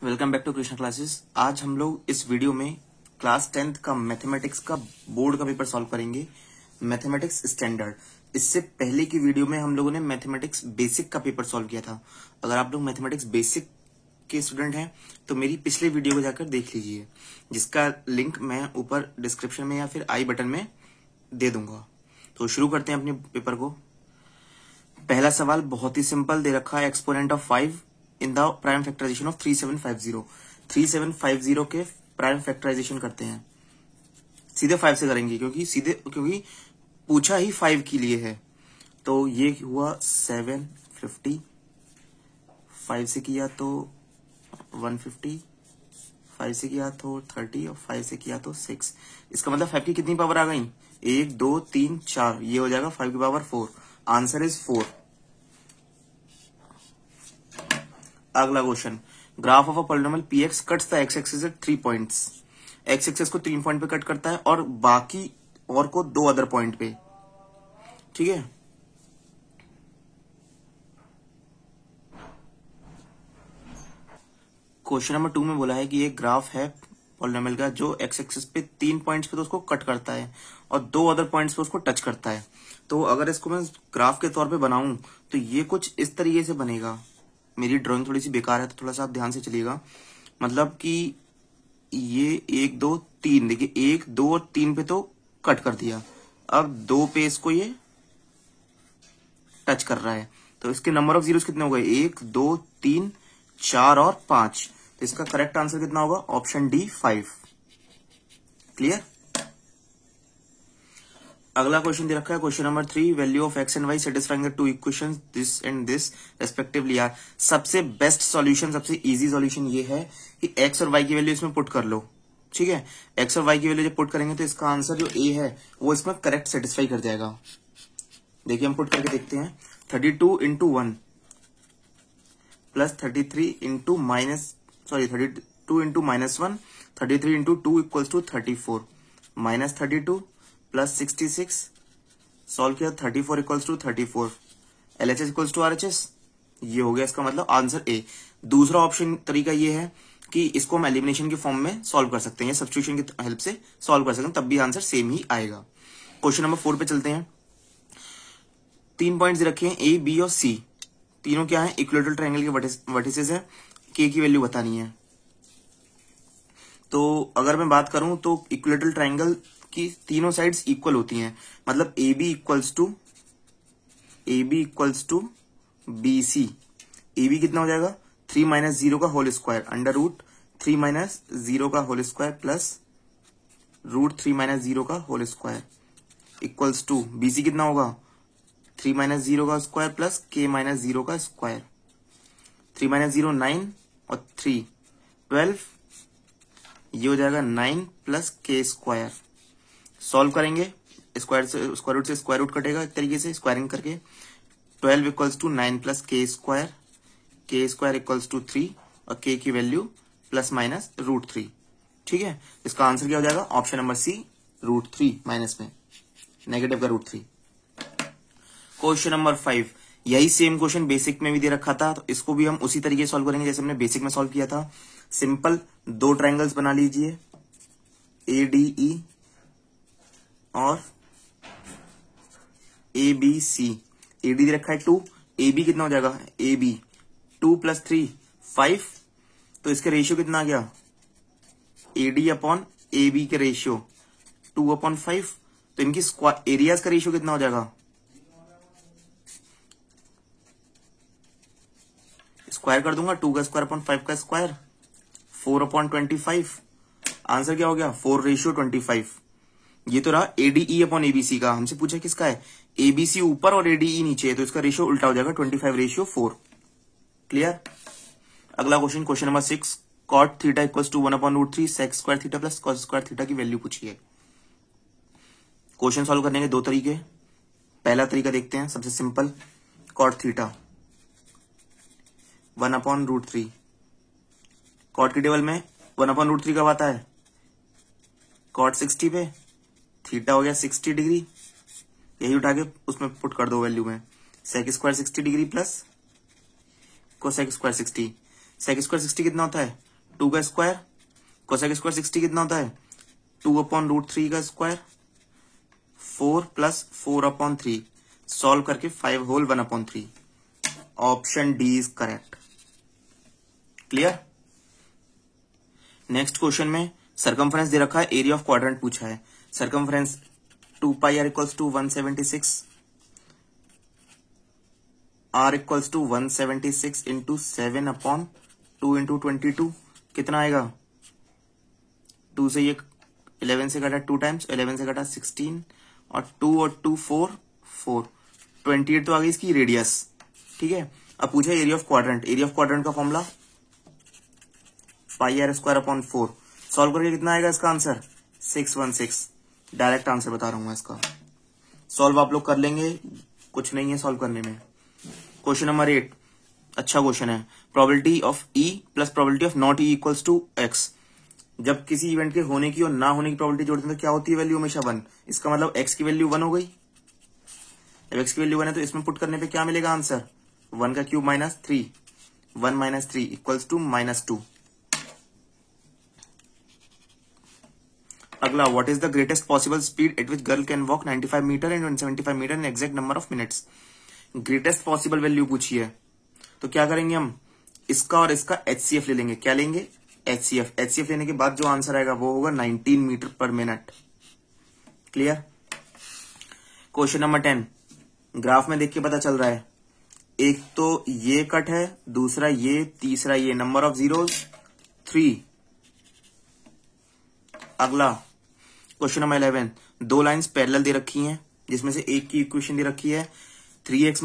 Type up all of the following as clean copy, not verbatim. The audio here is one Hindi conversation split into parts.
Welcome back to Krishna classes. आज हम लोग इस वीडियो में क्लास 10th का मैथमेटिक्स का बोर्ड का पेपर सॉल्व करेंगे, मैथमेटिक्स स्टैंडर्ड। इससे पहले की वीडियो में हम लोगों ने मैथमेटिक्स बेसिक का पेपर सॉल्व किया था। अगर आप लोग मैथमेटिक्स बेसिक के स्टूडेंट हैं तो मेरी पिछले वीडियो को जाकर देख लीजिए, जिसका लिंक मैं ऊपर डिस्क्रिप्शन में या फिर आई बटन में दे दूंगा। तो शुरू करते हैं अपने पेपर को। पहला सवाल बहुत ही सिंपल दे रखा है, exponent of 5 in the prime factorization of 3750। 3750 के प्राइम फैक्टराइजेशन करते हैं। सीधे 5 से करेंगे क्योंकि पूछा ही 5 के लिए है। तो ये हुआ 750, 5 से किया तो 150, 5 से किया तो 30 और 5 से किया तो 6। इसका मतलब 5 की कितनी पावर आ गई? 1 2 3 4, ये हो जाएगा 5 की पावर 4। Answer is 4। अगला question, graph of a polynomial px cuts the x axis at 3 points. x axis को 3 पॉइंट पे कट करता है और बाकी और को 2 अदर पॉइंट पे। ठीक है, क्वेश्चन नंबर 2 में बोला है कि एक ग्राफ है पॉलिनोमियल का जो x एक्सिस पे 3 पॉइंट्स पे तो उसको कट करता है और 2 अदर पॉइंट्स पे उसको टच करता है। तो अगर इसको मैं ग्राफ के तौर पे बनाऊं तो ये कुछ इस तरीके से बनेगा। मेरी ड्राइंग थोड़ी सी बेकार है तो थोड़ा सा आप ध्यान से चलिएगा। मतलब कि ये 1 2 3, देखिए 1 2 और 3 पे तो कट कर दिया, अब 2 पे इसको ये टच कर रहा है। तो इसके नंबर ऑफ जीरोस कितने हो गए? 1 2 3 4 और 5। तो इसका करेक्ट आंसर कितना होगा? Option D 5। क्लियर। अगला क्वेश्चन दे रखा है, question number 3, value of x and y satisfying the two equations this and this respectively are. सबसे बेस्ट सॉल्यूशन, सबसे इजी सॉल्यूशन ये है कि एक्स और वाई की वैल्यू इसमें पुट कर लो। ठीक है, एक्स और वाई की वैल्यू जब पुट करेंगे तो इसका आंसर जो ए है वो इसमें करेक्ट सेटिस्फाई कर जाएगा। देखिए हम पुट करके देखते हैं। 32 into 1 plus 33 into -32 into -1, 33 into 2 equals to 34, minus 32 plus 66, solve किया 34 equals to 34, LHS equals to RHS। ये हो गया इसका मतलब आंसर ए। दूसरा ऑप्शन तरीका ये है कि इसको हम एलिमिनेशन के फॉर्म में सॉल्व कर सकते हैं, सब्स्टिट्यूशन की हेल्प से सॉल्व कर सकते हैं, तब भी आंसर सेम ही आएगा। क्वेश्चन नंबर 4 पे चलते हैं। 3 पॉइंट्स रखे हैं ए बी और सी, तीनों क्या है? इक्विलेटरल ट्रायंगल के वर्टिसेस है। के की वैल्यू बतानी है। तो अगर मैं बात करूं तो इक्विलेटरल ट्रायंगल की तीनों साइड्स इक्वल होती हैं, मतलब A B equals to B C. A B कितना हो जाएगा? 3 माइनस 0 का whole square under root 3 minus 0 का whole square plus root 3 minus 0 का whole square equals to B C कितना होगा? 3 माइनस 0 का स्क्वायर प्लस के माइनस 0 का स्क्वायर। 3 माइनस 0 9 और 3 12, ये हो जाएगा 9 प्लस के स्क्वायर। सॉल्व करेंगे, स्क्वायर रूट से स्क्वायर रूट कटेगा एक तरीके से स्क्वायरिंग करके। 12 इक्वल्स टू 9 प्लस के स्क्वायर इक्वल्स टू 3 और के की वैल्यू प्लस माइनस रूट 3। ठीक है, इसका आंसर क्या हो जाएगा? Option number C, root 3 minus में नेगेटिव का रूट 3। क्वेश्चन नंबर 5, यही सेम क्वेश्चन बेसिक में भी दे रखा था, तो इसको भी हम उसी तरीके से सॉल्व करेंगे जैसे हमने बेसिक में सॉल्व किया था। सिंपल 2 ट्रायंगल्स बना लीजिए, ADE और ABC। AD दे रखा है 2, AB कितना हो जाएगा? AB 2 प्लस 3 5, तो इसके रेशियो कितना आ गया? AD अपॉन AB के रेशियो 2/5, तो इनकी एरियाज का रेशियो कितना हो जाएगा? स्क्वायर कर दूंगा, 2 का स्क्वायर अपॉन 5 का स्क्वायर, 4/25। आंसर क्या हो गया? 4:25। ये तो रहा ADE अपॉन ABC का। हमसे पूछा किसका है? ABC ऊपर और ADE नीचे है, तो इसका रेशियो उल्टा हो जाएगा, 25:4। क्लियर। अगला question, question number 6, cot theta equals to 1/√3 sec square theta plus cos square theta की वैल्यू पूछिए। क्वेश्चन सॉल्व करने के 2 तरीके। पहला तरीका देखते हैं, सबसे सिंपल, कॉट थीटा 1/√3। कॉट की टेबल में 1/√3 कब आता है? कॉट 60 पे, थीटा हो गया 60 डिग्री, यही उठा के उसमें पुट कर दो वैल्यू में। Sec square 60 degree plus cosec square 60। Sec square 60 कितना होता है? 2 का स्क्वायर, कोसेक स्क्वायर 60 कितना होता है 2/√3 का स्क्वायर, 4 + 4/3, सॉल्व करके 5 whole 1/3। Option D is correct. Clear. Next question में सरकमफ्रेंस दे रखा है, एरिया ऑफ क्वाड्रेंट पूछा है। सरकमफ्रेंस 2πr = 176, r = 176 × 7/2 × 22 कितना आएगा? 2 से ये 11 से घटा 2 टाइम्स, 11 से घटा 16 और 2 और 2 4 28 तो आ गई इसकी रेडियस। ठीक है, अब पूछा area of quadrant. Area of quadrant का फॉर्मूला πr²/4। सॉल्व करके कितना आएगा इसका आंसर? 616। डायरेक्ट आंसर बता रहा हूं मैं इसका। सॉल्व आप लोग कर लेंगे, कुछ नहीं है सॉल्व करने में। क्वेश्चन नंबर 8 अच्छा क्वेश्चन है। Probability of E plus probability of not E equals to X. जब किसी इवेंट के होने की और ना होने की प्रोबेबिलिटी जोड़ते हैं तो क्या होती है वैल्यू? हमेशा 1। इसका मतलब एक्स की वैल्यू 1 हो गई। जब एक्स की वैल्यू 1 है तो इसमें पुट करने पे क्या मिलेगा आंसर? 1 का क्यूब -3, 1 - 3 इक्वल्स टू -2। अगला, what is the greatest possible speed at which girl can walk 95 metre and 175 metre in exact number of minutes. Greatest possible value पूछी है तो क्या करेंगे हम? इसका और इसका HCF ले लेंगे। क्या लेंगे? HCF। HCF लेने के बाद जो आंसर आएगा वो होगा 19 मीटर पर minute. Clear. Question number 10 graph में देख के पता चल रहा है, एक तो ये कट है, दूसरा ये, तीसरा ये। Number of zeros 3। अगला क्वेश्चन नंबर 11 दो लाइंस पैरेलल दे रखी हैं जिसमें से एक की इक्वेशन दे रखी है 3x -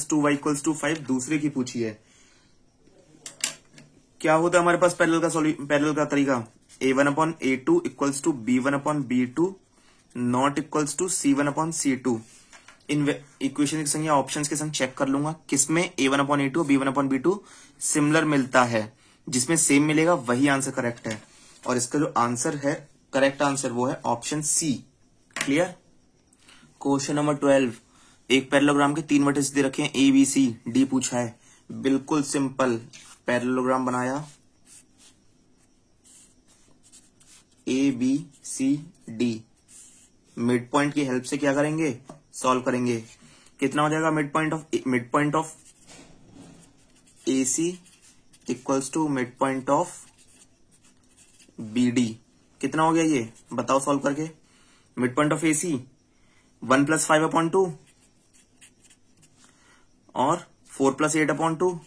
2y = 5, दूसरे की पूछी है। क्या होता है हमारे पास पैरेलल का तरीका? a1/a2 = b1/b2 not equals to c1/c2। इन इक्वेशन की संख्या ऑप्शंस के संग चेक कर लूंगा किसमें a1/a2 b1/b2 सिमिलर मिलता है। जिसमें सेम मिलेगा वही आंसर करेक्ट है, और इसका जो आंसर है करेक्ट आंसर वो है option C. Clear. Question number 12 एक पैरेललोग्राम के 3 वर्टेक्स दे रखे हैं ए बी सी डी पूछा है। बिल्कुल सिंपल पैरेललोग्राम बनाया A B C D. Mid point की हेल्प से क्या करेंगे? सॉल्व करेंगे। कितना हो जाएगा? Mid point of A C equals to mid point of B D. कितना हो गया ये बताओ सॉल्व करके? Mid point of A C 1 + 5/2 और 4 + 8/2।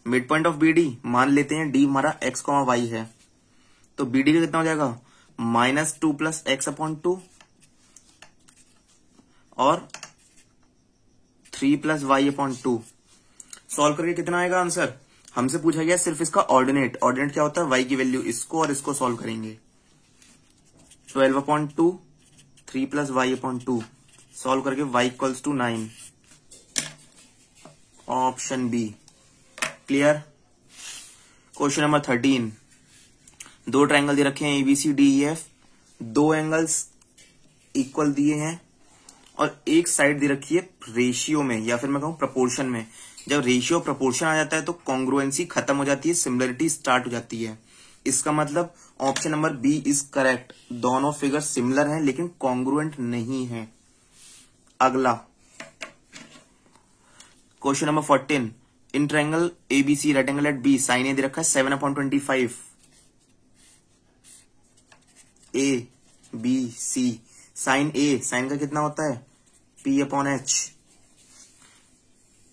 Mid point of B D मान लेते हैं डी हमारा x, y है, तो बी डी का कितना हो जाएगा? -2 + x/2 और 3 + y/2। सॉल्व करके कितना आएगा आंसर? हमसे पूछा गया सिर्फ इसका ऑर्डिनेट। ऑर्डिनेट क्या होता है? y की वैल्यू। इसको और इसको सॉल्व करेंगे। 12/2 3 + y/2 सॉल्व करके y = 9। Option B. Clear. Question number 13 दो ट्रायंगल दे रखे हैं ABCDEF। दो एंगल्स इक्वल दिए हैं और एक साइड दे रखी है रेशियो में, या फिर मैं कहूं प्रपोर्शन में। जब रेशियो प्रपोर्शन आ जाता है तो कॉन्ग्रुएंसी खत्म हो जाती है, सिमिलरिटी स्टार्ट हो जाती है। इसका मतलब option number B is correct. दोनों फिगर सिमिलर हैं लेकिन कॉन्ग्रुएंट नहीं है। अगला question number 14 in triangle ABC right angle at B sine A दे रखा है 7/25। ABC साइन ए, साइन का कितना होता है? P/H।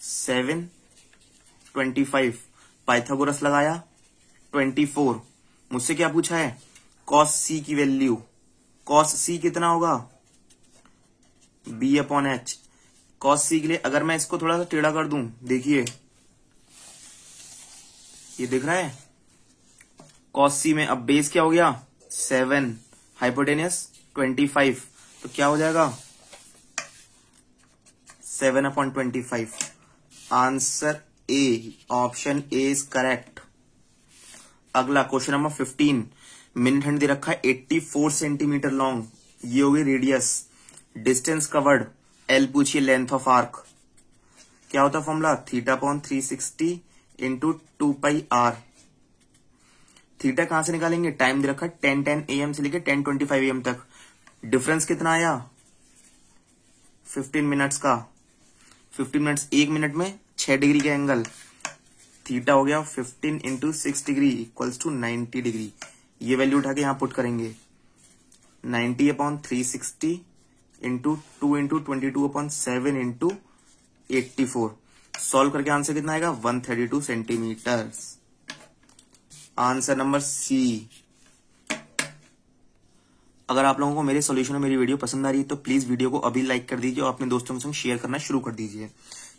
7/25 पाइथागोरस लगाया 24। मुझसे क्या पूछा है? cos C की वैल्यू। cos C कितना होगा? B/H। cos C के लिए अगर मैं इसको थोड़ा सा टेढ़ा कर दूं, देखिए ये दिख रहा है cos C में। अब बेस क्या हो गया? 7, हाइपोटेनियस 25, तो क्या हो जाएगा? 7/25। Answer A, option A is correct. अगला क्वेश्चन नंबर 15 मिनट हैंड दे रखा है 84 सेंटीमीटर लॉन्ग। ये होगी रेडियस। डिस्टेंस कवर्ड L पूछिए लेंथ ऑफ आर्क। क्या होता है फॉर्मूला? θ/360 into 2πr। थीटा कहां से निकालेंगे, टाइम दे रखा 10:10 AM से लेकर 10:25 AM तक। डिफरेंस कितना आया 15 मिनट्स का। 15 मिनट्स, 1 मिनट में 6 डिग्री का एंगल, थीटा हो गया 15 into 6 degree equals to 90 degree. ये वैल्यू उठा के यहां पुट करेंगे 90/360 इंटू 2 इंटू 22/7 इंटू 84। सॉल्व करके आंसर कितना आएगा 132 सेंटीमीटर। आंसर नंबर सी। अगर आप लोगों को मेरे सॉल्यूशन और मेरी वीडियो पसंद आ रही है तो प्लीज वीडियो को अभी लाइक कर दीजिए और अपने दोस्तों के संग शेयर करना शुरू कर दीजिए।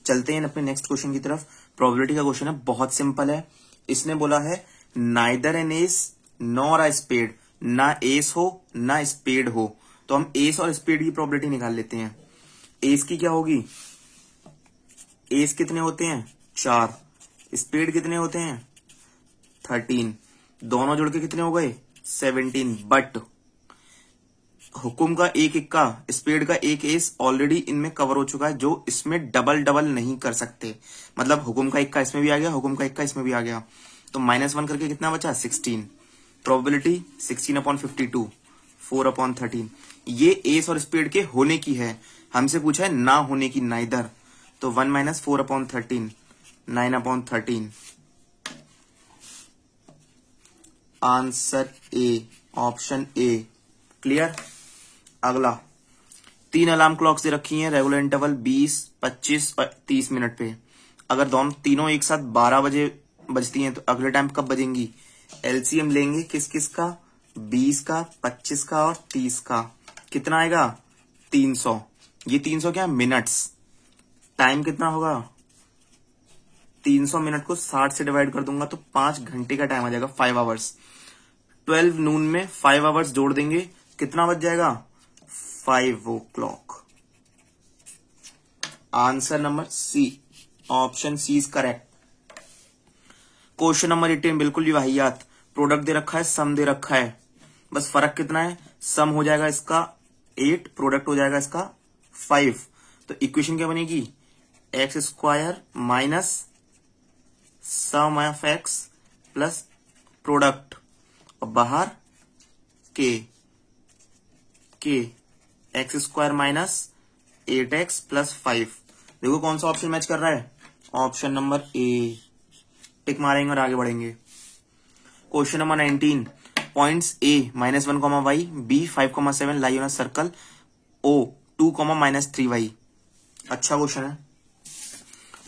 चलते हैं अपने नेक्स्ट क्वेश्चन की तरफ। प्रोबेबिलिटी का क्वेश्चन है, बहुत सिंपल है। इसने बोला है neither an ace nor a spade, ना एस हो ना स्पेड हो। तो हम एस और स्पेड की प्रोबेबिलिटी निकाल लेते हैं। एस की क्या होगी, एस कितने होते हैं 4, स्पेड कितने होते हैं 13, दोनों जुड़ के कितने हो गए 17। बट हुकुम का एक इक्का, स्पेड का एक एस ऑलरेडी इनमें कवर हो चुका है, जो इसमें डबल डबल नहीं कर सकते। मतलब हुकुम का इक्का इसमें भी आ गया, हुकुम का इक्का इसमें भी आ गया, तो -1 करके कितना बचा 16। प्रोबेबिलिटी 16/52, 4/13। ये एस और स्पेड के होने की है, हमसे पूछा है ना होने की, नाइदर। तो 1 - 4/13, 9/13। Answer A, option A. Clear. अगला, 3 अलार्म क्लॉक्स दे रखी हैं, रेगुलर इंटरवल 20, 25 और 30 मिनट पे। अगर तीनों एक साथ 12 बजे बजती हैं तो अगले टाइम कब बजेंगी। एलसीएम लेंगे किस किस का, 20 का, 25 का और 30 का। कितना आएगा 300। ये 300 क्या मिनट्स, टाइम कितना होगा 300 मिनट को 60 से डिवाइड कर दूंगा तो 5 घंटे का टाइम आ जाएगा, 5 आवर्स। 12 नून में 5 आवर्स जोड़ देंगे, कितना बच जाएगा 5 o'clock। Answer number C, option C is correct. Question number 18 बिल्कुल ही वाहियात। प्रोडक्ट दे रखा है, सम दे रखा है, बस फर्क कितना है, सम हो जाएगा इसका 8, प्रोडक्ट हो जाएगा इसका 5। तो इक्वेशन क्या बनेगी, x² minus sum of x plus product और बाहर के x² माइनस 8x प्लस 5। देखो कौन सा ऑप्शन मैच कर रहा है, ऑप्शन नंबर ए। टिक मारेंगे और आगे बढ़ेंगे। Question number 19, points a -1, b 5,7 lie on a circle o 2, -3y। अच्छा क्वेश्चन है,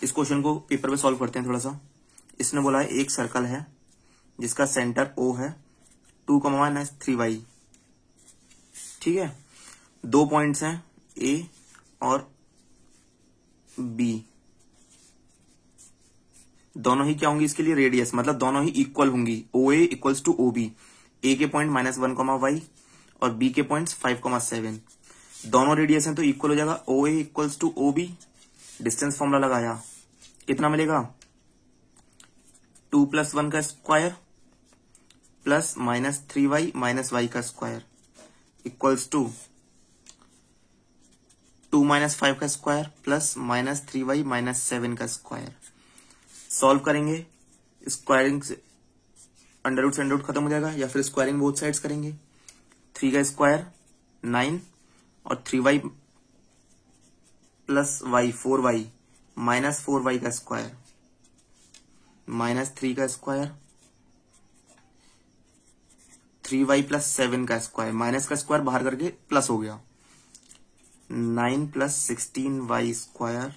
इस क्वेश्चन को पेपर पे सॉल्व करते हैं थोड़ा सा। इसने बोला है एक सर्कल है जिसका सेंटर O है, 2, -3y। ठीक है, 2 पॉइंट्स हैं A और B, दोनों ही क्या होंगी इसके लिए रेडियस, मतलब दोनों ही इक्वल होंगी। OA equals to OB, A के पॉइंट -1, और B के पॉइंट्स 5,7। दोनों रेडियस हैं तो इक्वल हो जाएगा। OA equals to OB, distance formula लगाया, कितना मिलेगा 2 + 1 का square plus -3y minus y का स्क्वायर इक्वल्स टू 2 - 5 का स्क्वायर प्लस -3y माइनस 7 का स्क्वायर। सॉल्व करेंगे, स्क्वायरिंग से अंडररूट से अंडररूट खत्म हो जाएगा, या फिर स्क्वायरिंग बोथ साइड्स करेंगे। 3 का स्क्वायर 9 और 3y plus y 4y minus 4y का स्क्वायर -3 का स्क्वायर, 3y प्लस 7 का स्क्वायर, माइनस का स्क्वायर बाहर करके प्लस हो गया, 9 + 16y square,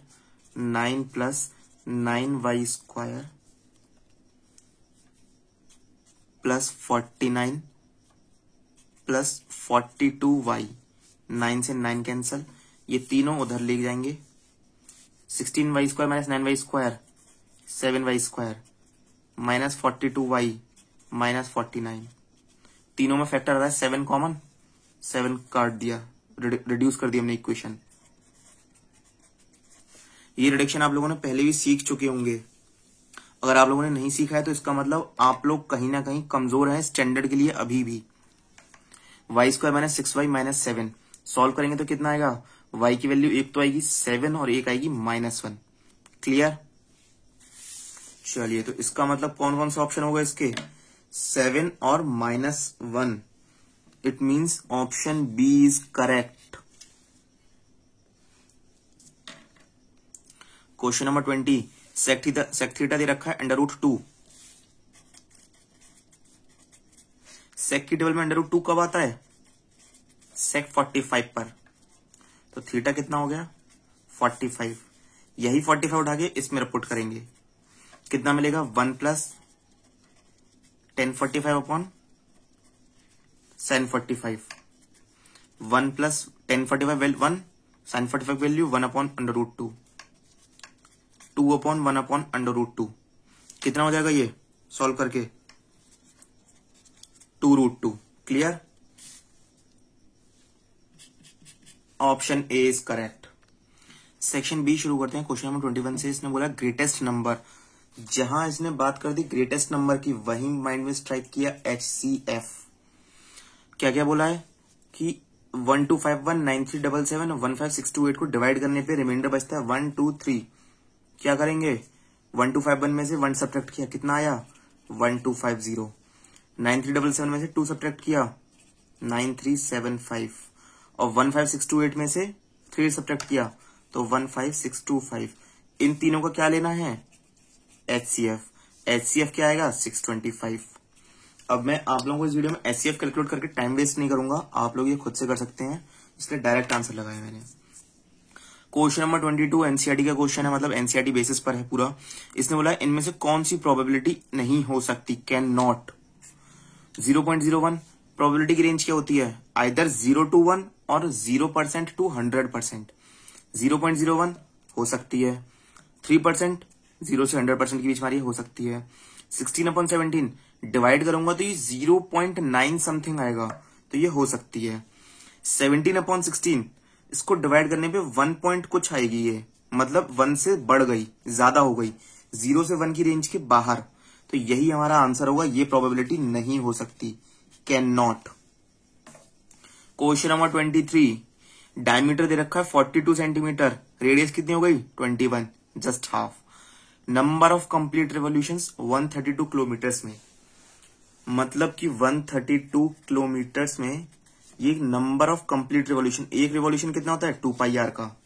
9 + 9y square plus 49 plus 42y। 9 से 9 कैंसल, ये तीनों उधर ले जाएंगे। 16y square minus 9y square 7y square minus 42y minus 49। तीनों में फैक्टर आ रहा है 7 कॉमन, 7 काट दिया, रिड्यूस कर दिया हमने इक्वेशन। ये रिडक्शन आप लोगों ने पहले भी सीख चुके होंगे। अगर आप लोगों ने नहीं सीखा है तो इसका मतलब आप लोग कहीं ना कहीं कमजोर हैं स्टैंडर्ड के लिए अभी भी। y² minus 6y minus 7 solve करेंगे तो कितना आएगा, y की वैल्यू एक तो आएगी 7 और एक आएगी -1। क्लियर। चलिए, तो इसका मतलब कौन कौन सा ऑप्शन होगा इसके, 7 और -1. It means option B is correct. Question number 20. Sec theta दे रखा है √2. सेक की टेबल में √2 कब आता है, सेक 45 पर. तो थीटा कितना हो गया 45. यही 45 उठा के इसमें पुट करेंगे, कितना मिलेगा 1 + tan45 upon sin45. 1 + tan45 value 1, sin45 value 1 upon √2, 2 upon 1 upon √2. कितना हो जाएगा ये सॉल्व करके, 2√2. Clear. Option A is correct. Section B शुरू करते हैं. क्वेश्चन नंबर 21 से इसने बोला ग्रेटेस्ट नंबर. जहां इसने बात कर दी ग्रेटेस्ट नंबर की, वहीं माइंड में स्ट्राइक किया HCF. क्या क्या बोला है कि 12519377 और 15628 को डिवाइड करने पे रिमाइंडर बचता है 1 2 3. क्या करेंगे, 1251 में से 1 सब्ट्रैक्ट किया, कितना आया 1250. 9377 में से 2 सब्ट्रैक्ट किया 9375 और 15628 में से 3 सब्ट्रैक्ट किया तो 15625. इन तीनों का क्या लेना है HCF. HCF क्या आएगा 625. अब मैं आप लोगों को इस वीडियो में HCF कैलकुलेट करके टाइम वेस्ट नहीं करूंगा, आप लोग ये खुद से कर सकते हैं, इसलिए डायरेक्ट आंसर लगाया मैंने. क्वेश्चन नंबर 22 एनसीईआरटी का क्वेश्चन है, मतलब एनसीईआरटी बेसिस पर है पूरा. इसने बोला इनमें से कौन सी प्रोबेबिलिटी नहीं हो सकती, कैन नॉट. 0.01 प्रोबेबिलिटी की रेंज क्या होती है, आइदर 0 to 1 और 0% to 100%. 0.01 हो सकती है, 3% 0 से 100% के बीच हमारी हो सकती है. 16/17 डिवाइड करूंगा तो ये 0.9 समथिंग आएगा, तो ये हो सकती है. 17/16 इसको डिवाइड करने पे 1 पॉइंट कुछ आएगी, ये मतलब 1 से बढ़ गई, ज्यादा हो गई, 0 से 1 की रेंज के बाहर. तो यही हमारा आंसर होगा, ये प्रोबेबिलिटी नहीं हो सकती, can not. Question number 23. Diameter दे रखा है 42 सेंटीमीटर, रेडियस कितनी हो गई 21, just half. Number of complete revolutions 132 kilometres में, मतलब कि 132 किलोमीटर्स में ये नंबर ऑफ कंप्लीट रेवोल्यूशन. एक रेवोल्यूशन कितना होता है 2πr का.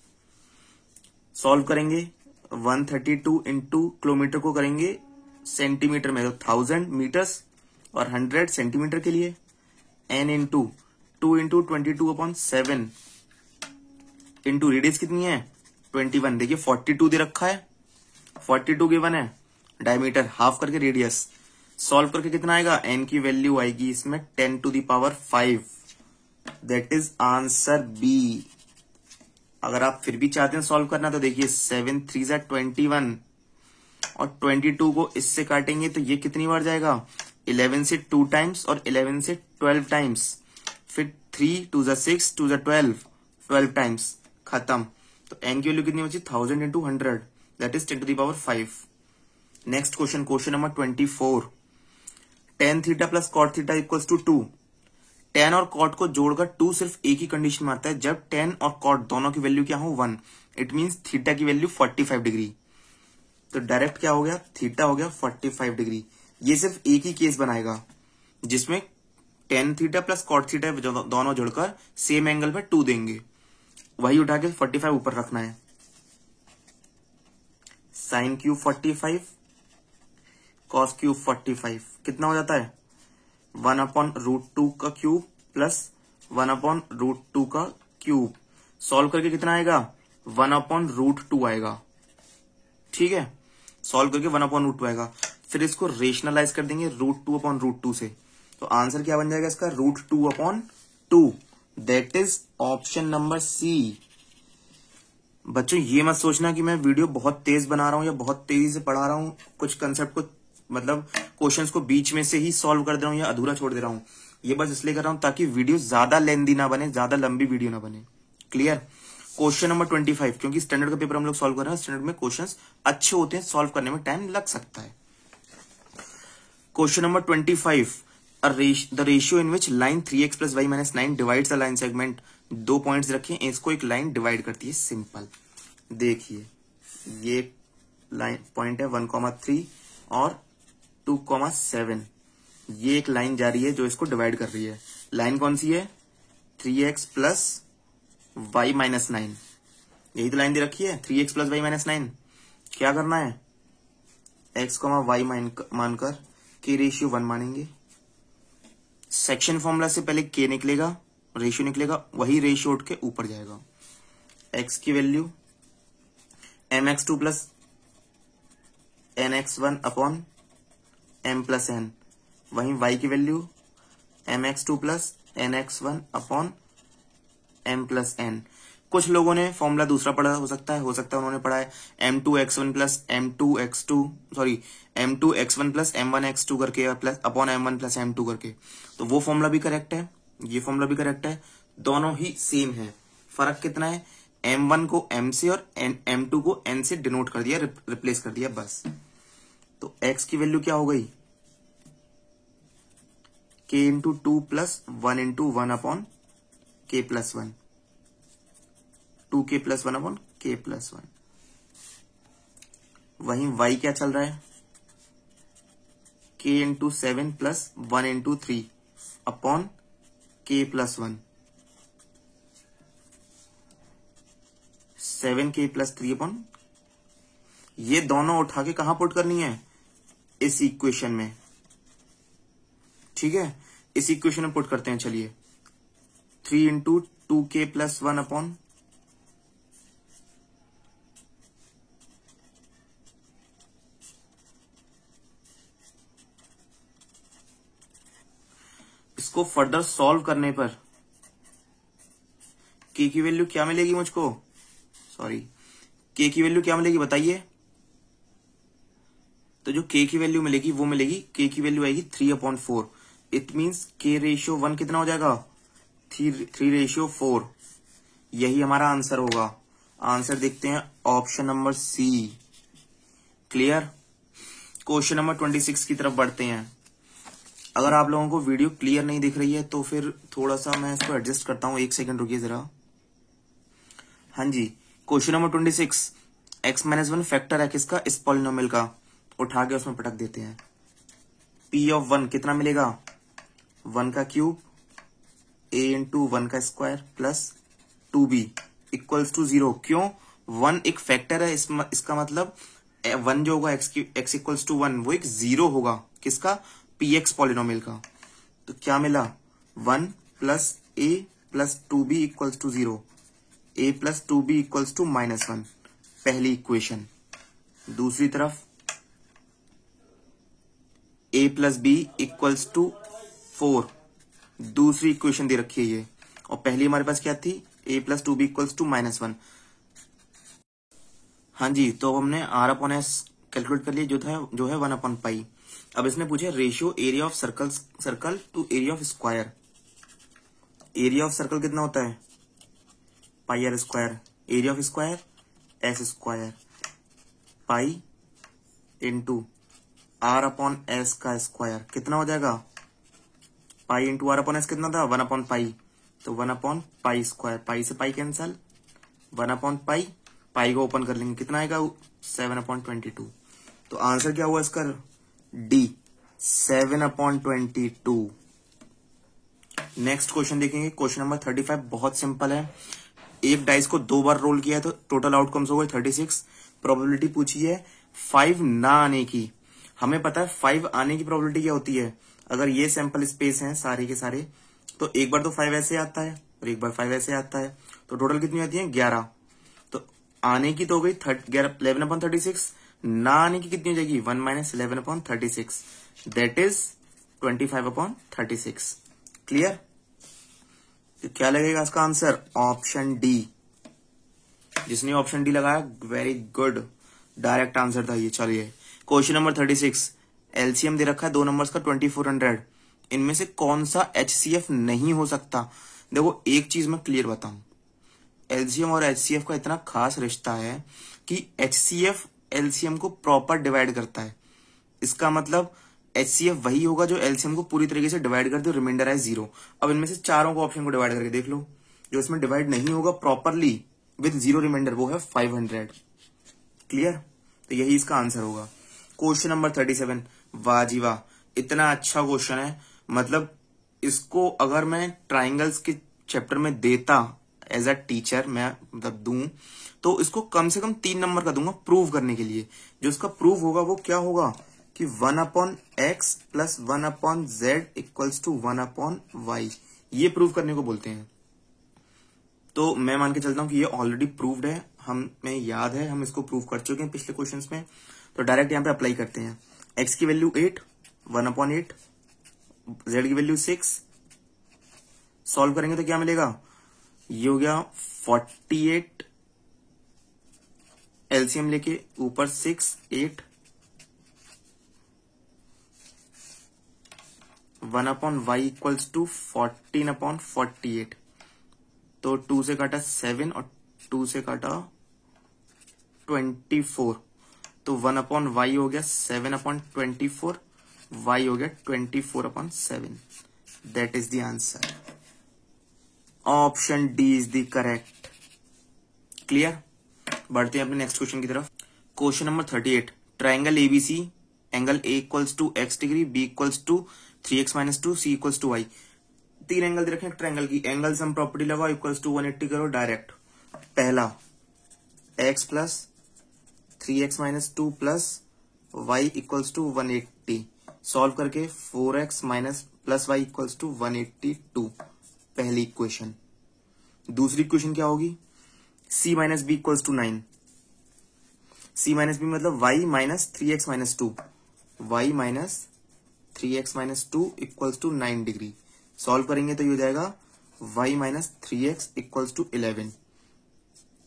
सॉल्व करेंगे 132 इंटू किलोमीटर को करेंगे सेंटीमीटर में, तो 1000 मीटर्स और 100 सेंटीमीटर के लिए. n into 2 into 22/7 into radius कितनी है 21. देखिए 42 दे रखा है, 42 गिवन है, डायमीटर हाफ करके रेडियस. सॉल्व करके कितना आएगा, n की वैल्यू आएगी इसमें 10⁵. That is answer B. अगर आप फिर भी चाहते हैं सॉल्व करना तो देखिए 7 3 21 और 22 को इससे काटेंगे तो ये कितनी बार जाएगा, 11 से 2 टाइम्स और 11 से 12 टाइम्स. फिर 3 2 6 2 12 टाइम्स, खत्म. तो n की वैल्यू कितनी बची 1000 into 100, that is 10⁵. Next question, question number 24. tan theta plus cot theta equals to 2. tan और cot को जोड़कर 2 सिर्फ एक ही कंडीशन में आता है, जब tan और cot दोनों की वैल्यू क्या हो 1. इट मींस थीटा की वैल्यू 45 डिग्री. तो डायरेक्ट क्या हो गया, थीटा हो गया 45 डिग्री. ये सिर्फ एक ही केस बनाएगा जिसमें tan theta plus cot theta दोनों जोड़कर सेम एंगल पे 2 देंगे, वही उठा के 45 ऊपर रखना है. साइन क्यूब 45 कॉस क्यूब 45 कितना हो जाता है 1/√2 का क्यूब प्लस 1/√2 का क्यूब. सॉल्व करके कितना आएगा 1/√2 आएगा. ठीक है, सॉल्व करके 1/√2 आएगा. फिर इसको रेशनलाइज कर देंगे √2/√2 से, तो आंसर क्या बन जाएगा इसका √2/2. That is option number C. बच्चों ये मत सोचना कि मैं वीडियो बहुत तेज बना रहा हूं या बहुत तेजी से पढ़ा रहा हूं, कुछ कंसेप्ट को मतलब क्वेश्चंस को बीच में से ही सॉल्व कर दे रहा हूं या अधूरा छोड़ दे रहा हूं. ये बस इसलिए कर रहा हूं ताकि वीडियो ज्यादा लेंदी ना बने, ज्यादा लंबी वीडियो ना बने. क्लियर. क्वेश्चन नंबर 25, क्योंकि स्टैंडर्ड का पेपर हम लोग सॉल्व कर रहे हैं, स्टैंडर्ड में क्वेश्चंस अच्छे होते हैं, सॉल्व करने में टाइम लग सकता है. Question number 25. The ratio in which line 3x + y - 9 divides the line segment. 2 points रखिए, इसको एक लाइन डिवाइड करती है. सिंपल. देखिए ये लाइन पॉइंट है 1,3 और 2,7। ये एक लाइन जा रही है जो इसको डिवाइड कर रही है। लाइन कौन सी है? 3x plus y minus 9। यही तो लाइन दे रखी है, 3x प्लस y माइनस 9। क्या करना है? x, y मानकर k रेशियो 1 मानेंगे। सेक्शन फॉर्मूला से पहले k निकलेगा, रेशियो निकलेगा, वही रेशियो उठ के ऊपर जाएगा। x की value mx2 plus nx1 upon m plus n, वहीं y की value mx2 plus nx1 upon m plus n। कुछ लोगों ने फॉर्मूला दूसरा पढ़ा, हो सकता है उन्होंने पढ़ा है m2x1 plus m2x1 plus m1x2 करके plus upon m1 plus m2 करके, तो वो फॉर्मूला भी करेक्ट है, ये फॉर्मूला भी करेक्ट है, दोनों ही सेम है। फर्क कितना है? m1 को m से और m2 को n से डिनोट कर दिया, रिप्लेस कर दिया, बस। तो x की वैल्यू क्या हो गई? k into 2 plus 1 into 1 upon k plus 1, 2k plus 1 upon k plus 1। वहीं y क्या चल रहा है? k into 7 plus 1 into 3 upon k plus 1, 7k plus 3 upon. ये दोनों उठा के कहां पुट करनी है? इस इक्वेशन में, ठीक है, इस इक्वेशन में पुट करते हैं। चलिए 3 इंटू 2k प्लस 1 अपॉन इसको फर्दर सॉल्व करने पर k की वैल्यू क्या मिलेगी मुझको? सॉरी, k की वैल्यू क्या मिलेगी बताइए? तो जो k की वैल्यू मिलेगी वो मिलेगी, k की वैल्यू आएगी 3/4। इट मीन्स k रेशियो 1 कितना हो जाएगा? 3 रेशियो 4। यही हमारा आंसर होगा। आंसर देखते हैं option number C. Clear? Question number 26 की तरफ बढ़ते हैं। अगर आप लोगों को वीडियो क्लियर नहीं दिख रही है तो फिर थोड़ा सा मैं इसको एडजस्ट करता हूं, 1 सेकंड रुकिए जरा। हाँ जी, क्वेश्चन नंबर 26, x-1 फैक्टर है किसका? इस पॉलिनोमियल का। उठा के उसमें पटक देते हैं। p ऑफ 1 कितना मिलेगा? 1 का क्यूब a इंटू 1 का square plus 2b equals to 0। क्यों? 1 एक फैक्टर है, इसका मतलब 1 जो होगा x इक्वल्स टू 1 वो एक 0 होगा। किसका? px पॉलिनोमियल का। तो क्या मिला? 1 plus a plus 2b equals to 0, a plus 2b equals to -1, पहली इक्वेशन। दूसरी तरफ a plus b equals to 4, दूसरी इक्वेशन दे रखी है ये। और पहली हमारे पास क्या थी? a plus 2b equals to -1। हाँ जी, तो हमने r/s कैलकुलेट कर लिया, जो है 1/π। अब इसने पूछा ratio area of circle to area of square. Area of circle कितना होता है? πr square. Area of square s square, pi into r/s का स्क्वायर कितना हो जाएगा? पाई इंटू r/s कितना था? 1/π। तो 1/π स्क्वायर, पाई से पाई कैंसल, 1/π, पाई को ओपन कर लेंगे, कितना आएगा? 7/22। तो आंसर क्या हुआ इसका? डी, 7/22। नेक्स्ट क्वेश्चन देखेंगे, क्वेश्चन नंबर 35। बहुत सिंपल है। एक डाइस को 2 बार रोल किया है तो टोटल आउटकम्स हो गए 36। प्रोबेबिलिटी पूछी है 5 ना आने की। हमें पता है 5 आने की प्रोबेबिलिटी क्या होती है। अगर ये सैंपल स्पेस हैं सारे के सारे, तो एक बार तो 5 ऐसे आता है और एक बार 5 ऐसे आता है, तो टोटल कितनी आती है? 11। तो आने की तो हो गई 11/36, ना आने की कितनी हो जाएगी? 1 - 11/36, दैट इज 25/36। क्लियर? तो क्या लगेगा इसका आंसर? Option D. जिसने ऑप्शन डी लगाया वेरी गुड, डायरेक्ट आंसर था ये। चलिए क्वेश्चन नंबर 36, एलसीएम दे रखा है 2 नंबर्स का 2400। इनमें से कौन सा एचसीएफ नहीं हो सकता? देखो एक चीज मैं क्लियर बताऊं, एलसीएम और एचसीएफ का इतना खास रिश्ता है कि एचसीएफ एलसीएम को प्रॉपर डिवाइड करता है। इसका मतलब एचसीएफ वही होगा जो एलसीएम को पूरी तरीके से डिवाइड कर दे, रिमाइंडर है 0। अब इनमें से चारों को ऑप्शन को डिवाइड करके देख लो, जो इसमें डिवाइड नहीं होगा प्रॉपरली विद 0 रिमाइंडर वो है 500। क्लियर? तो यही इसका आंसर होगा। Question number 37। वाह जी वाह, इतना अच्छा क्वेश्चन है। मतलब इसको अगर मैं ट्राइंगल्स के चैप्टर में देता एज अ टीचर, मैं मतलब दूं, तो इसको कम से कम 3 नंबर का दूंगा प्रूव करने के लिए। जो इसका प्रूव होगा वो क्या होगा कि 1/x plus 1/z equals to 1/y। ये प्रूव करने को बोलते हैं। तो मैं मान के चलता हूं कि ये ऑलरेडी प्रूव्ड है, हमें याद है, हम इसको प्रूव कर चुके हैं पिछले क्वेश्चंस में। तो डायरेक्ट यहां पे अप्लाई करते हैं। x की वैल्यू 8, 1/8, z की वैल्यू 6। सॉल्व करेंगे तो क्या मिलेगा, ये हो गया 48, एलसीएम लेके ऊपर 6, 8, 1/y इक्वल्स टू 14/48। तो 2 से काटा 7 और 2 से काटा 24। तो 1/y हो गया 7/24, y हो गया 24/7। That is the answer. Option D is the correct. Clear. बढ़ते हैं अपने नेक्स्ट क्वेश्चन की तरफ। Question number 38। Triangle ABC, angle A equals to x डिग्री, B equals to 3x minus 2, C equals to y। 3 angle दे रखे हैं ट्राइंगल की। एंगल सम प्रॉपर्टी लगाओ, इक्वल्स टू 180 करो डायरेक्ट। पहला x plus 3x minus 2 plus y equals to 180। Solve करके 4x minus plus y equals to 182। पहली इक्वेशन। दूसरी इक्वेशन क्या होगी, c minus B equals to 9। c minus B मतलब y minus 3x minus 2, y minus 3x minus 2 equals to 9 degree. Solve करेंगे तो ये हो जाएगा y minus 3x equals to 11।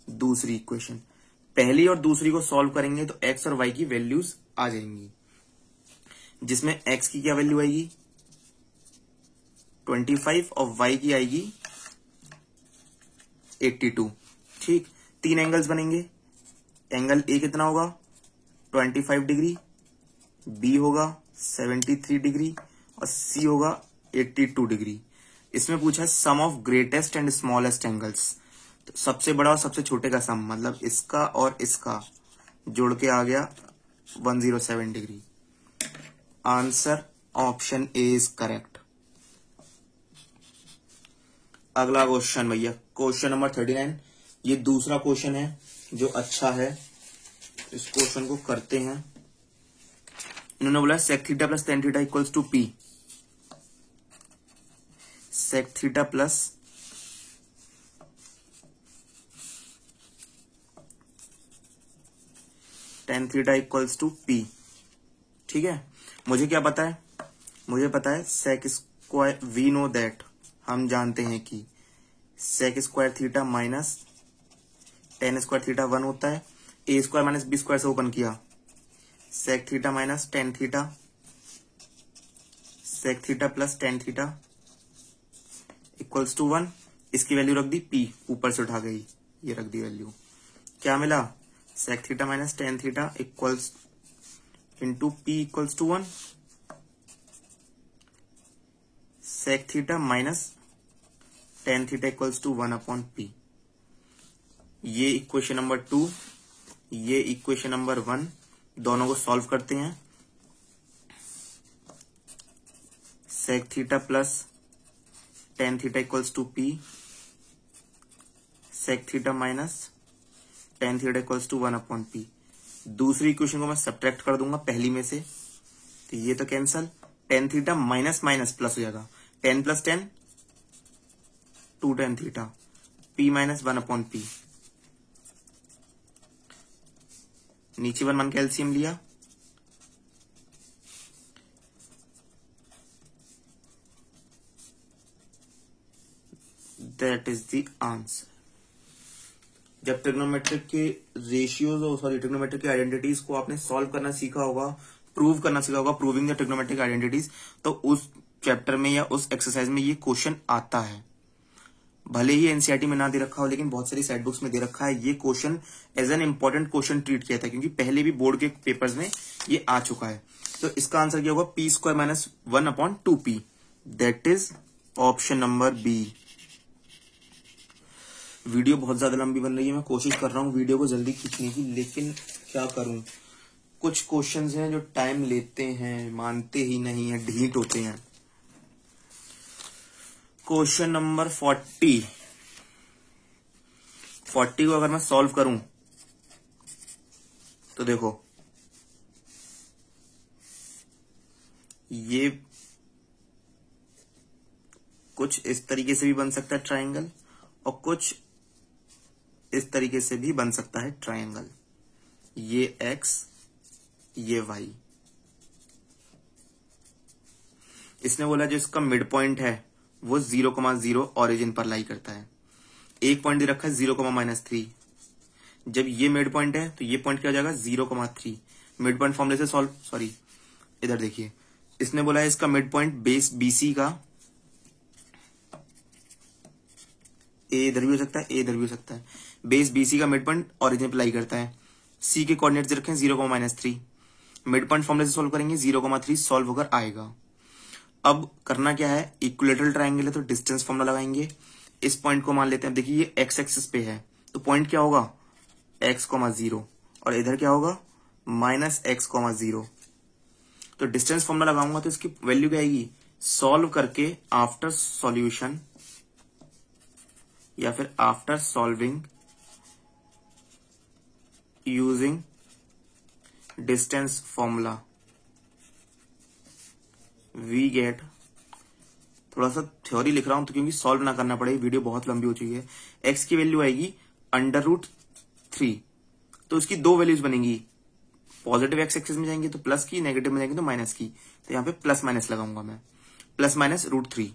दूसरी इक्वेशन। पहली और दूसरी को सॉल्व करेंगे तो x और y की वैल्यूज आ जाएंगी, जिसमें x की क्या वैल्यू आएगी 25 और y की आएगी 82। ठीक। 3 एंगल्स बनेंगे। एंगल ए कितना होगा 25 डिग्री, बी होगा 73 डिग्री और सी होगा 82 डिग्री। इसमें पूछा है sum of greatest and smallest angles. तो सबसे बड़ा और सबसे छोटे का सम, मतलब इसका और इसका जोड़ के आ गया 107 degree. Answer option A is correct. अगला क्वेश्चन भैया, क्वेश्चन नंबर 39। ये दूसरा क्वेश्चन है जो अच्छा है, इस क्वेश्चन को करते हैं। इन्होंने बोला sec theta plus tan theta equals to P. Sec theta plus tan theta equals to P. ठीक है। मुझे क्या पता है, मुझे पता है sec square, we know that, हम जानते हैं कि sec square theta minus tan square theta 1 होता है। A square minus B square से ओपन किया, sec theta minus tan theta, sec theta plus tan theta equals to 1। इसकी वैल्यू रख दी पी, ऊपर से उठा गई, ये रख दी वैल्यू। क्या मिला, sec theta minus tan theta equals into P equals to 1। Sec theta minus tan theta equals to 1/p। ये इक्वेशन नंबर 2, ये इक्वेशन नंबर 1, दोनों को सॉल्व करते हैं। Sec theta plus tan theta equals to P, sec theta minus tan theta equals to 1/p। दूसरी इक्वेशन को मैं सब्ट्रैक्ट कर दूंगा पहली में से, तो ये तो cancel. Tan theta minus minus plus हो जाएगा, 10 plus 10 2 tan theta, p minus 1/p। नीचे 1 के एलसीएम लिया, दैट इज द आंसर। जब ट्रिग्नोमेट्रिक के रेशियोज और सॉरी ट्रिग्नोमेट्रिक की आइडेंटिटीज को आपने सॉल्व करना सीखा होगा, प्रूव करना सीखा होगा, प्रूविंग द ट्रिग्नोमेट्रिक आइडेंटिटीज, तो उस चैप्टर में या उस एक्सरसाइज में ये क्वेश्चन आता है। भले ही एनसीईआरटी में ना दे रखा हो, लेकिन बहुत सारी साइड बुक्स में दे रखा है। ये question as an important question treat किया था, क्योंकि पहले भी बोर्ड के पेपर्स में ये आ चुका है। तो इसका आंसर क्या होगा, P square minus 1/2p। That is option number B. Video बहुत ज्यादा लंबी बन रही है, मैं कोशिश कर रहा हूँ वीडियो को जल्दी खींचने की, लेकिन क्या करूं, कुछ क्वेश्चंस हैं जो टाइम लेते हैं, मानते ही नहीं है, ढीठ होते हैं। क्वेश्चन नंबर 40 को अगर मैं सॉल्व करूं तो देखो, ये कुछ इस तरीके से भी बन सकता है ट्रायंगल, और कुछ इस तरीके से भी बन सकता है ट्रायंगल। ये x, ये y। इसने बोला जो इसका मिड पॉइंट है वो 0,0 ओरिजिन पर लाई करता है। एक पॉइंट दे रखा है 0,-3। जब ये मिड पॉइंट है तो ये पॉइंट क्या हो जाएगा 0,3। मिड पॉइंट फॉर्मूले से सॉल्व, सॉरी इधर देखिए, इसने बोला है इसका मिड पॉइंट बेस BC का, ए इधर भी हो सकता है, ए इधर भी हो सकता है, बेस BC का मिड पॉइंट ओरिजिन पर लाई करता है। C के कोऑर्डिनेट्स दे रखे हैं 0,-3। मिड पॉइंट फॉर्मूले से सॉल्व करेंगे, 0,3 सॉल्व होकर आएगा। अब करना क्या है, इक्विलेटरल ट्रायंगल है तो डिस्टेंस फॉर्मूला लगाएंगे। इस पॉइंट को मान लेते हैं, देखिए ये x एक्सिस पे है तो पॉइंट क्या होगा x,0, और इधर क्या होगा -x,0। तो डिस्टेंस फॉर्मूला लगाऊंगा तो इसकी वैल्यू क्या आएगी, सॉल्व करके आफ्टर सॉल्यूशन या फिर after solving using distance formula we get, थोड़ा सा थ्योरी लिख रहा हूं तो क्योंकि सॉल्व ना करना पड़े, वीडियो बहुत लंबी हो चुकी है। x की वैल्यू आएगी √3, तो उसकी दो वैल्यूज बनेंगी, पॉजिटिव x एक्सिस में जाएंगे तो प्लस की, नेगेटिव में जाएंगे तो माइनस की, तो यहाँ पे प्लस माइनस लगाऊंगा मैं, +- √3।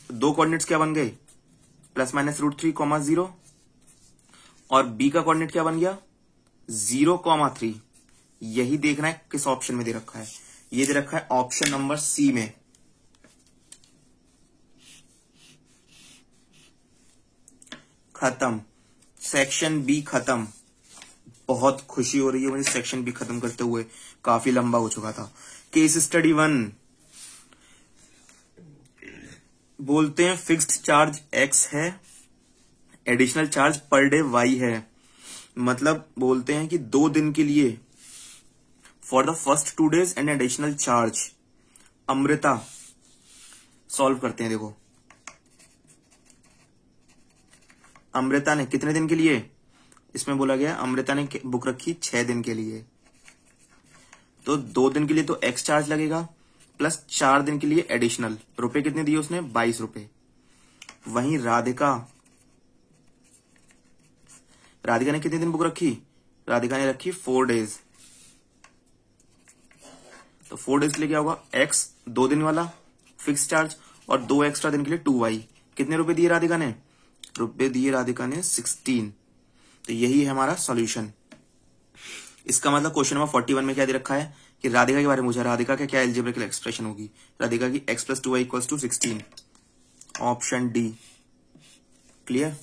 तो दो कोऑर्डिनेट्स क्या बन गए, +- √3,0, और b का कोऑर्डिनेट क्या बन गया 0,3। यही देखना है किस ऑप्शन में दे रखा है, ये दे रखा है ऑप्शन नंबर C में। खत्म, सेक्शन B खत्म। बहुत खुशी हो रही है मुझे सेक्शन B खत्म करते हुए, काफी लंबा हो चुका था। केस स्टडी 1 बोलते हैं फिक्स्ड चार्ज x है, additional charge per day y है। मतलब बोलते हैं कि 2 दिन के लिए for the first 2 days and additional charge. Amrita solve करते हैं, देखो अमृता ने कितने दिन के लिए, इसमें बोला गया अमृता ने बुक रखी 6 दिन के लिए, तो 2 दिन के लिए तो एक्स चार्ज लगेगा प्लस 4 दिन के लिए एडिशनल। रुपए कितने दिए उसने, 22 रुपए। वहीं राधिका ने कितने दिन बुक रखी, राधिका ने रखी 4 days, तो 4 days के लिए क्या होगा, एक्स 2 दिन वाला फिक्स चार्ज और 2 एक्स्ट्रा दिन के लिए 2y। कितने रुपए दिए राधिका ने, रुपए दिए राधिका ने 16। तो यही है हमारा सॉल्यूशन। इसका मतलब क्वेश्चन नंबर 41 में क्या दे रखा है कि राधिका के बारे में पूछा, राधिका का क्या एल्जेब्रिकल एक्सप्रेशन होगी, राधिका की x + 2y = 16, option D. Clear,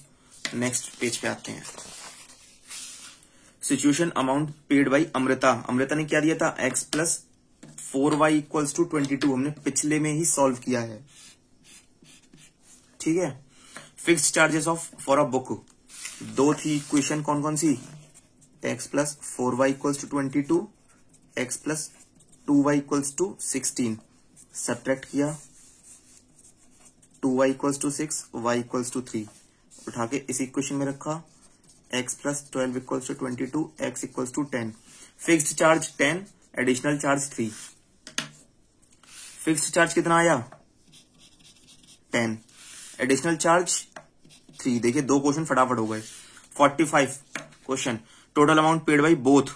next page पे आते हैं। Situation amount paid by Amrita, Amrita ने क्या दिया था, x + 4y = 22, हमने पिछले में ही सॉल्व किया है, ठीक है। Fixed charges of for a book, 2 थी इक्वेशन, कौन कौन सी, x + 4y = 22, x + 2y = 16, subtract किया, 2y = 6, y = 3, उठा के इस इक्वेशन में रखा, x + 12 = 22, x = 10, fixed charge 10, additional charge 3। Fixed charge कितना आया 10, एडिशनल चार्ज 3। देखिए 2 क्वेश्चन फटाफट हो गए। 45 question, total amount paid by both,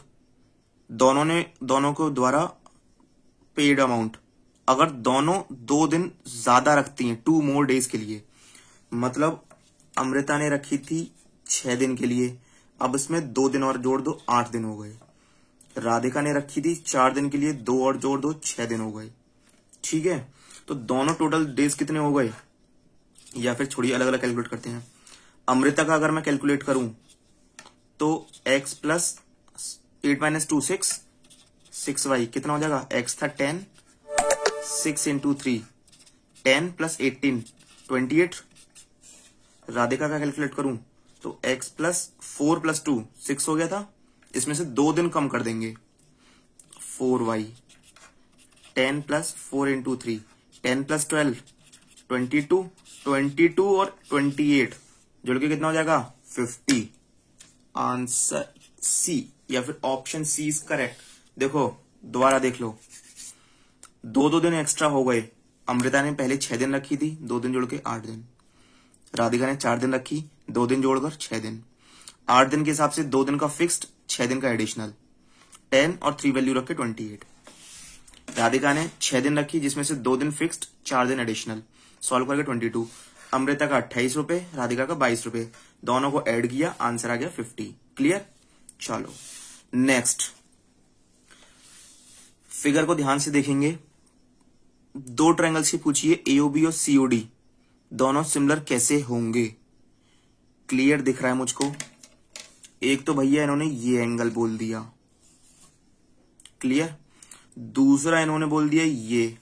दोनों को द्वारा पेड अमाउंट, अगर दोनों 2 दिन ज्यादा रखती हैं 2 more days के लिए, मतलब अमृता ने रखी थी 6 दिन के लिए, अब इसमें 2 दिन और जोड़ दो 8 दिन हो गए। राधिका ने रखी थी 4 दिन के लिए, 2 और जोड़ दो 6 दिन हो गए, ठीक है। तो दोनों टोटल डेज कितने हो गए, या फिर छोड़िए अलग अलग कैलकुलेट करते हैं। अमृता का अगर मैं कैलकुलेट करूं तो x + 8 - 2 6y कितना हो जाएगा, x था 10, 6 × 3 10 + 18 28। राधिका का कैलकुलेट करूं तो x + 4 + 2 6 हो गया था, इसमें से 2 दिन कम कर देंगे, 4y, 10 प्लस 4 इंटू 3, 10 प्लस 12 22, 22 और 28 जोड़ के कितना हो जाएगा 50। आंसर सी या फिर ऑप्शन सी इज करेक्ट। देखो दोबारा देख लो, 2 दिन एक्स्ट्रा हो गए। अमृता ने पहले 6 दिन रखी थी, 2 दिन जोड़ के 8 दिन। राधिका ने 4 दिन रखी, 2 दिन जोड़कर 6 दिन। 8 दिन के हिसाब से 2 दिन का फिक्स्ड, 6 दिन का एडिशनल, 10 और 3 वैल्यू रख के 28। राधिका ने 6 दिन रखी जिसमें से 2 दिन फिक्स्ड, 4 दिन एडिशनल, सॉल्व करके 22। अमृता का 28 रुपए, राधिका का 22 रुपए, दोनों को ऐड किया, आंसर आ गया 50। क्लियर। चलो नेक्स्ट फिगर को ध्यान से देखेंगे। 2 ट्रायंगल्स की पूछिए, एओबी और सीओडी दोनों सिमिलर कैसे होंगे। क्लियर दिख रहा है मुझको। एक तो भैया इन्होंने ये एंगल बोल दिया, क्लियर। दूसरा इन्होंने बोल दिया ये,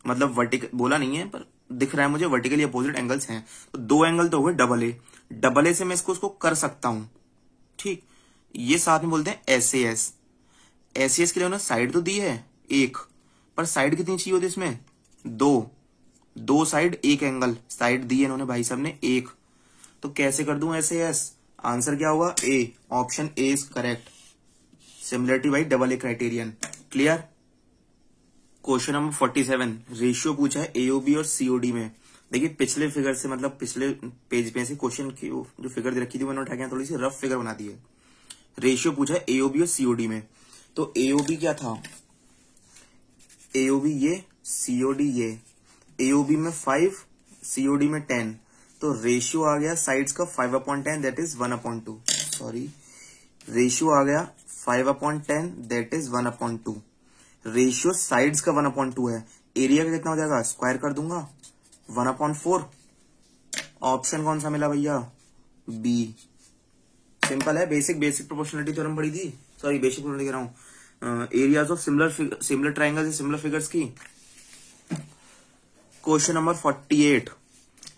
मतलब वर्टिकल बोला नहीं है पर दिख रहा है मुझे वर्टिकली अपोजिट एंगल्स हैं। तो 2 एंगल तो हो गए डबल ए, डबल ए से मैं इसको कर सकता हूं, ठीक। ये साथ में बोलते हैं एसएएस। एसएएस के लिए उन्होंने साइड तो दी है एक, पर साइड कितनी चाहिए होती है इसमें 2 साइड 1 एंगल, साइड दी है इन्होंने भाई साहब ने 1। तो कैसे कर दूं एसएएस, आंसर क्या होगा A, option A is correct. Similarity by double A criterion. Clear. Question number 47 ratio पूछा है एओबी और सीओडी में। देखिए पिछले फिगर से, मतलब पिछले पेज पे से क्वेश्चन की जो फिगर रखी थी मैंने उठा के थोड़ी सी रफ फिगर बना दी है। रेशियो पूछा है एओबी और सीओडी में। तो एओबी क्या था, एओबी ये, सीओडी ये। एओबी में 5, सीओडी में 10, तो रेशियो आ गया साइड्स का 5/10 दैट इज 1/2। सॉरी, रेशियो आ गया 5/10 दैट इज 1/2। रेशियो साइड्स का 1/2 है, एरिया का कितना हो जाएगा, स्क्वायर कर दूंगा 1/4। ऑप्शन कौन सा मिला भैया, बी। सिंपल है, बेसिक प्रोपोर्शनलिटी थ्योरम पढ़ी थी, सॉरी बेसिक प्रोपोर्शनलिटी कह रहा हूं, areas of similar triangles, similar figures की। Question number 48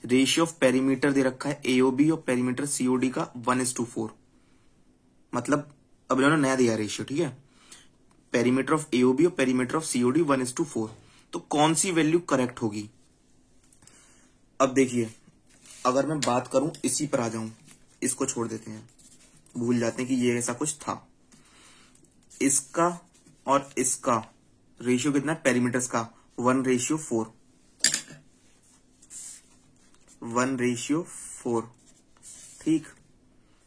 ratio of perimeter दे रखा है एओबी और पेरीमीटर सीओडी का 1:4। मतलब अब इन्होंने नया दिया रेशियो, ठीक है। पेरीमीटर ऑफ एओबी और पेरीमीटर ऑफ सीओडी 1:4। तो कौन सी वैल्यू करेक्ट होगी। अब देखिए, अगर मैं बात करूं इसी पर आ जाऊं, इसको छोड़ देते हैं, भूल जाते हैं कि ये ऐसा कुछ था। इसका और इसका रेशियो कितना है पेरीमीटर्स का, 1:4, 1:4, ठीक।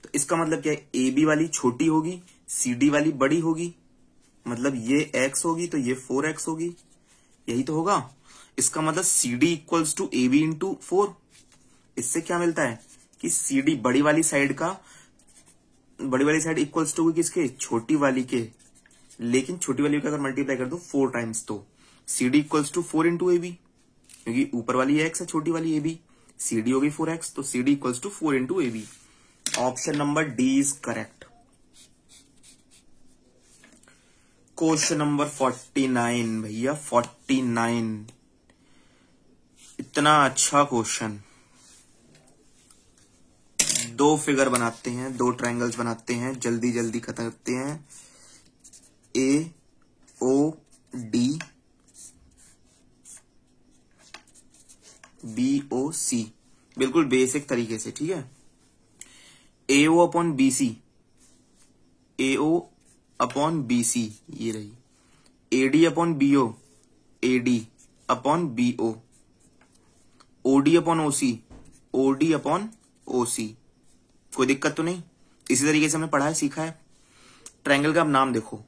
तो इसका मतलब क्या है, ए बी वाली छोटी होगी, सी डी वाली बड़ी होगी, मतलब ये x होगी तो ये 4x होगी, यही तो होगा। इसका मतलब C D equals to A B into 4। इससे क्या मिलता है कि सी डी बड़ी वाली साइड इक्वल्स टू किसके, छोटी वाली के। लेकिन छोटी वाली का अगर मल्टीप्लाई कर दो 4 टाइम्स तो C D equals to 4 into A B, क्योंकि ऊपर वाली x है, छोटी वाली ए बी, सी डी होगी 4x, तो C D equals to 4 into A B. Option number D is correct. Question number 49 भैया 49, इतना अच्छा क्वेश्चन। 2 फिगर बनाते हैं, 2 ट्रायंगल्स बनाते हैं, जल्दी जल्दी खत्म करते हैं। ए ओ डी बी ओ सी, बिल्कुल बेसिक तरीके से, ठीक है। A O upon B C, A O upon B C ये रही, AD upon BO, AD upon BO, OD upon OC, OD upon OC. कोई दिक्कत तो नहीं, इसी तरीके से हमने पढ़ा है, सीखा है। ट्रायंगल का अब नाम देखो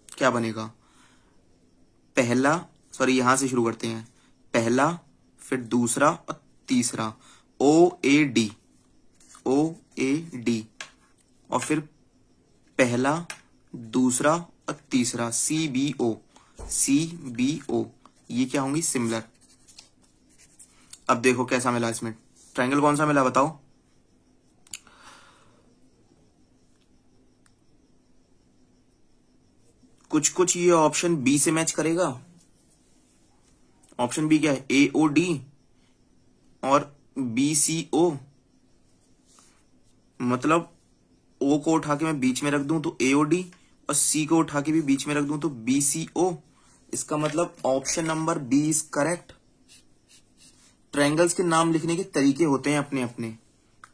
क्या बनेगा, पहला, सॉरी यहां से शुरू करते हैं, पहला फिर दूसरा और तीसरा, ओ A D, O A D, और फिर पहला दूसरा और तीसरा C B O, C B O, ये क्या होंगी सिमिलर। अब देखो कैसा मिला इसमें, ट्रायंगल कौन सा मिला बताओ। कुछ ये ऑप्शन बी से मैच करेगा। ऑप्शन बी क्या है, ए ओ डी और बी सी ओ, मतलब ओ को उठा के मैं बीच में रख दूं तो ए ओ डी, और सी को उठा के भी बीच में रख दूं तो BCO, इसका मतलब option number B is correct. Triangles के नाम लिखने के तरीके होते हैं अपने अपने,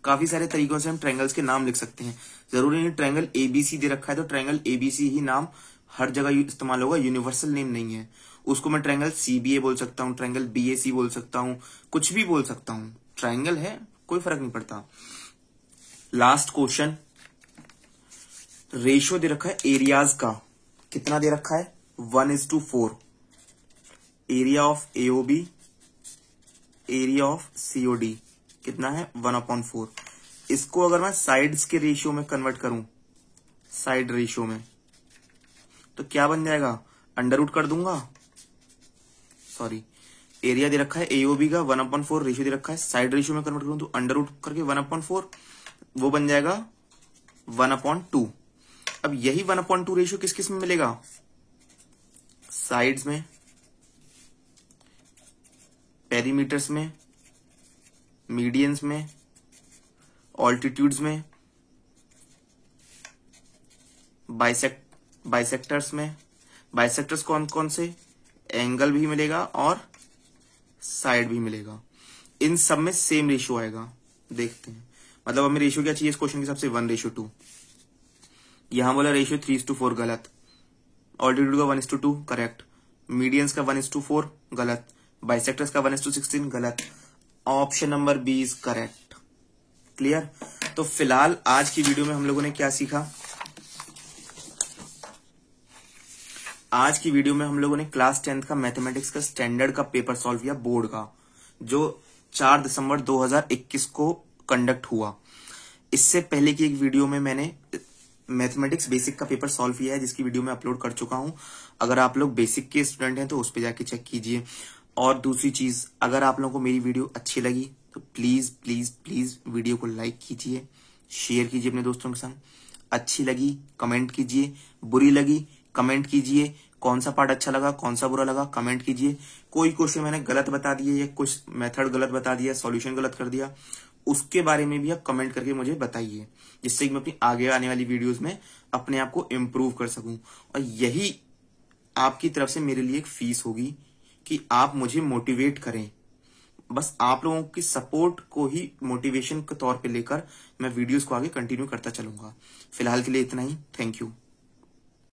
काफी सारे तरीकों से हम ट्रायंगल्स के नाम लिख सकते हैं। जरूरी नहीं ट्रायंगल ABC दे रखा है तो ट्रायंगल ABC ही नाम हर जगह इस्तेमाल होगा, यूनिवर्सल नेम नहीं है। उसको मैं ट्रायंगल CBA बोल सकता हूँ, ट्रायंगल BAC बोल सकता हूँ, कुछ भी बोल सकता हूँ, ट्रायंगल है, कोई फर्क नहीं पड़ता। लास्ट क्वेश्चन, रेशियो दे रखा है एरियाज का, कितना दे रखा है 1:4। Area of AOB, area of COD कितना है 1/4। इसको अगर मैं साइड्स के रेशियो में कन्वर्ट करूं, साइड रेशियो में, तो क्या बन जाएगा, अंडर रूट कर दूंगा, सॉरी एरिया दे रखा है AOB का 1/4, रेशियो दे रखा है साइड रेशियो में कन्वर्ट करूं तो अंडर रूट करके 1/4, वो बन जाएगा 1/2। अब यही 1/2 रेशियो किस किस में मिलेगा, साइड्स में, पेरीमीटर्स में, मीडियंस में, ऑल्टीट्यूड्स में, बाइसेक्टर्स में। बाइसेक्टर्स कौन कौन से, एंगल भी मिलेगा और साइड भी मिलेगा, इन सब में सेम रेशियो आएगा। देखते हैं, मतलब हमें रेशियो क्या चाहिए इस क्वेश्चन के हिसाब से 1:2। यहां बोला रेशियो 3:4 गलत, ऑल्टीट्यूड का 1:2 करेक्ट, मीडियंस का 1:4 गलत, बाइसेक्टर्स का 1:16 गलत, option number B is correct. Clear. तो फिलहाल आज की वीडियो में हम लोगों ने क्या सीखा, आज की वीडियो में हम लोगों ने क्लास 10th का मैथमेटिक्स का स्टैंडर्ड का पेपर सॉल्व किया, बोर्ड का, जो 4 दिसंबर 2021 को कंडक्ट हुआ। इससे पहले की एक वीडियो में मैंने मैथमेटिक्स बेसिक का पेपर सॉल्व किया है, जिसकी वीडियो मैं अपलोड कर चुका हूं। अगर आप लोग बेसिक के स्टूडेंट हैं तो उस पर जाके चेक कीजिए। और दूसरी चीज, अगर आप लोगों को मेरी वीडियो अच्छी लगी तो प्लीज प्लीज प्लीज वीडियो को लाइक कीजिए, शेयर कीजिए अपने दोस्तों के संग। अच्छी लगी कमेंट कीजिए, बुरी लगी कमेंट कीजिए, कौन सा पार्ट अच्छा लगा कौन सा बुरा लगा कमेंट कीजिए। कोई क्वेश्चन मैंने गलत बता दिया या कुछ मेथड गलत बता दिया, सॉल्यूशन गलत कर दिया, उसके बारे में भी आप कमेंट करके मुझे बताइए, जिससे कि मैं अपनी आगे आने वाली वीडियोस में अपने आप को इम्प्रूव कर सकूं। और यही आपकी तरफ से मेरे लिए एक फीस होगी कि आप मुझे मोटिवेट करें। बस आप लोगों की सपोर्ट को ही मोटिवेशन के तौर पे लेकर मैं वीडियोस को आगे कंटिन्यू करता चलूंगा। फिलहाल के लिए इतना ही, थैंक यू।